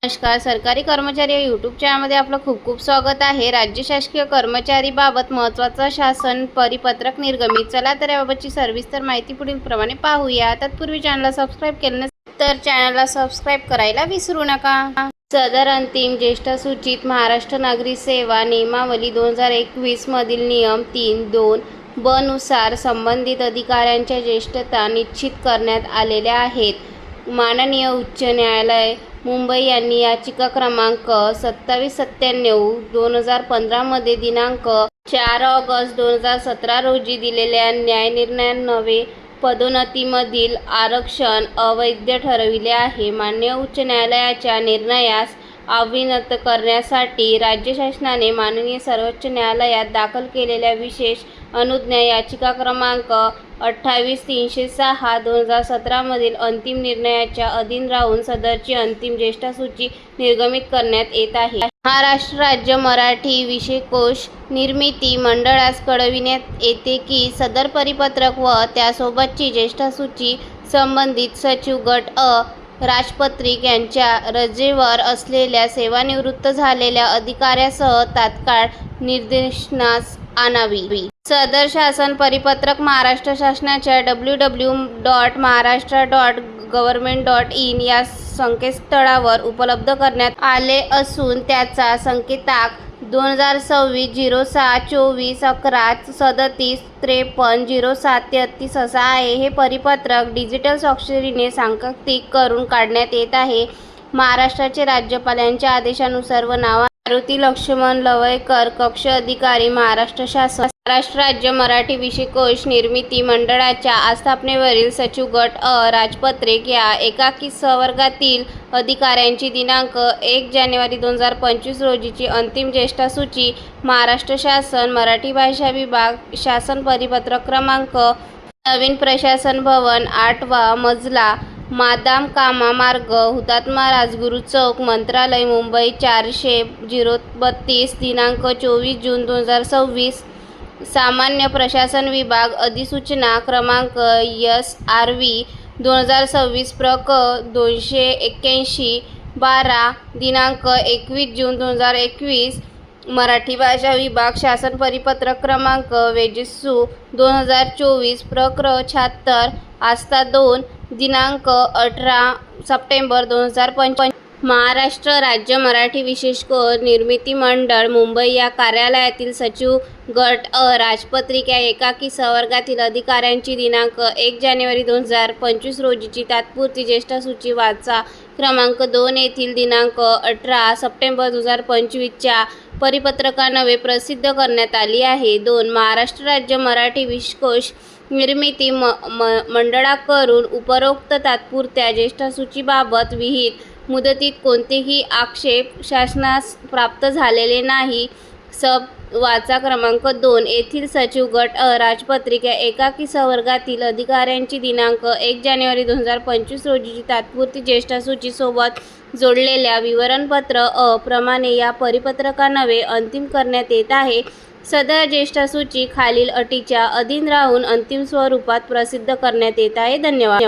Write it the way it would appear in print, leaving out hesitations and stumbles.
नमस्कार. सरकारी कर्मचारी या यूट्यूब चॅनलमध्ये आपलं खूप खूप स्वागत आहे. राज्य शासकीय कर्मचारीबाबत महत्त्वाचं शासन परिपत्रक निर्गमित. चला तर याबाबतची सविस्तर माहिती पुढील प्रमाणे पाहूया. तत्पूर्वी चॅनलला सबस्क्राईब केलं नसेल तर चॅनलला सबस्क्राईब करायला विसरू नका. सदर अंतिम ज्येष्ठ सूचित महाराष्ट्र नागरी सेवा नियमावली 2021 मधील नियम 3(2) ब नुसार संबंधित अधिकाऱ्यांच्या ज्येष्ठता निश्चित करण्यात आलेल्या आहेत. माननीय उच्च न्यायालय मुंबई यांनी याचिका क्रमांक 2797/2015 मध्ये दिनांक 4 ऑगस्ट 2017 रोजी दिलेल्या न्यायनिर्णयान्वये पदोन्नतीमधील आरक्षण अवैध ठरविले आहे. माननीय उच्च न्यायालयाच्या निर्णयास अविनत करण्यासाठी राज्य शासनाने माननीय सर्वोच्च न्यायालयात दाखल केलेल्या विशेष अनुज्ञा याचिका क्रमांक 28,306/2017 मधील अंतिम निर्णयाच्या अधीन राहून सदरची अंतिम ज्येष्ठसूची निर्गमित करण्यात येत आहे. महाराष्ट्र राज्य मराठी विषयकोश निर्मिती मंडळास कळविण्यात येते की सदर परिपत्रक व त्यासोबतची ज्येष्ठसूची संबंधित सचिव गट अ राजपत्रित यांच्या रजेवर असलेल्या सेवानिवृत्त झालेल्या अधिकाऱ्यासह तात्काळ निदर्शनास आणावी. सदर शासन परिपत्रक महाराष्ट्र शासनाच्या www.maharashtra.government.in या संकेतस्थळावर उपलब्ध करण्यात आले असून त्याचा संकेतांक 2026/24/11-37-53-07-33 असा आहे. हे परिपत्रक डिजिटल स्वाक्षरीने सांकेतिक करून काढण्यात येत आहे. महाराष्ट्राचे राज्यपाल यांच्या आदेशानुसार व नावा मारुती लक्ष्मण लवयकर कक्ष अधिकारी महाराष्ट्र शासन महाराष्ट्र राज्य मराठी विषयकोश निर्मिती मंडळाच्या आस्थापनेवरील सचिव गट अ राजपत्रित या एकाकी संवर्गातील अधिकाऱ्यांची दिनांक 1 जानेवारी 2025 रोजीची अंतिम ज्येष्ठसूची महाराष्ट्र शासन मराठी भाषा विभाग शासन परिपत्रक क्रमांक नवीन प्रशासन भवन 8वा मजला मादाम कामा मार्ग हुतात्मा राजगुरू चौक मंत्रालय मुंबई 400-032 दिनांक 24 जून 2026 सामान्य प्रशासन विभाग अधिसूचना क्रमांक SRV 2026 प्रक 281/12 दिनांक 21 जून 2021 मराठी भाषा विभाग शासन परिपत्रक क्रमांक वेजेसू 2024 प्रक 76 आस्था 2 दिनांक 18 सप्टेंबर 2025 महाराष्ट्र राज्य मराठी विषयकोश निर्मिती मंडळ मुंबई या कार्यालयातील सचिव गट अ राजपत्रित या एकाकी संवर्गातील अधिकाऱ्यांची दिनांक 1 जानेवारी 2025 रोजीची तात्पुरती ज्येष्ठसूची वाचा क्रमांक 2 येथील दिनांक 18 सप्टेंबर 2025 च्या परिपत्रकान्वये प्रसिद्ध करण्यात आली आहे. 2. महाराष्ट्र राज्य मराठी विषयकोश निर्मिती मंडळाकडून उपरोक्त तात्पुरत्या ज्येष्ठसूचीबाबत विहित मुदतीत कोणतेही आक्षेप शासनास प्राप्त झालेले नाही. सब वाचा क्रमांक 2 येथील सचिव गट अ राजपत्रित या एकाकी संवर्गातील अधिकाऱ्यांची दिनांक 1 जानेवारी 2025 रोजीची तात्पुरती ज्येष्ठसूची सोबत जोडलेल्या विवरणपत्र अ प्रमाणे या परिपत्रकान्वये अंतिम करण्यात येत आहे. सदर ज्येष्ठसूची खालील अटीच्या अधीन राहून अंतिम स्वरूपात प्रसिद्ध करण्यात येत आहे. धन्यवाद.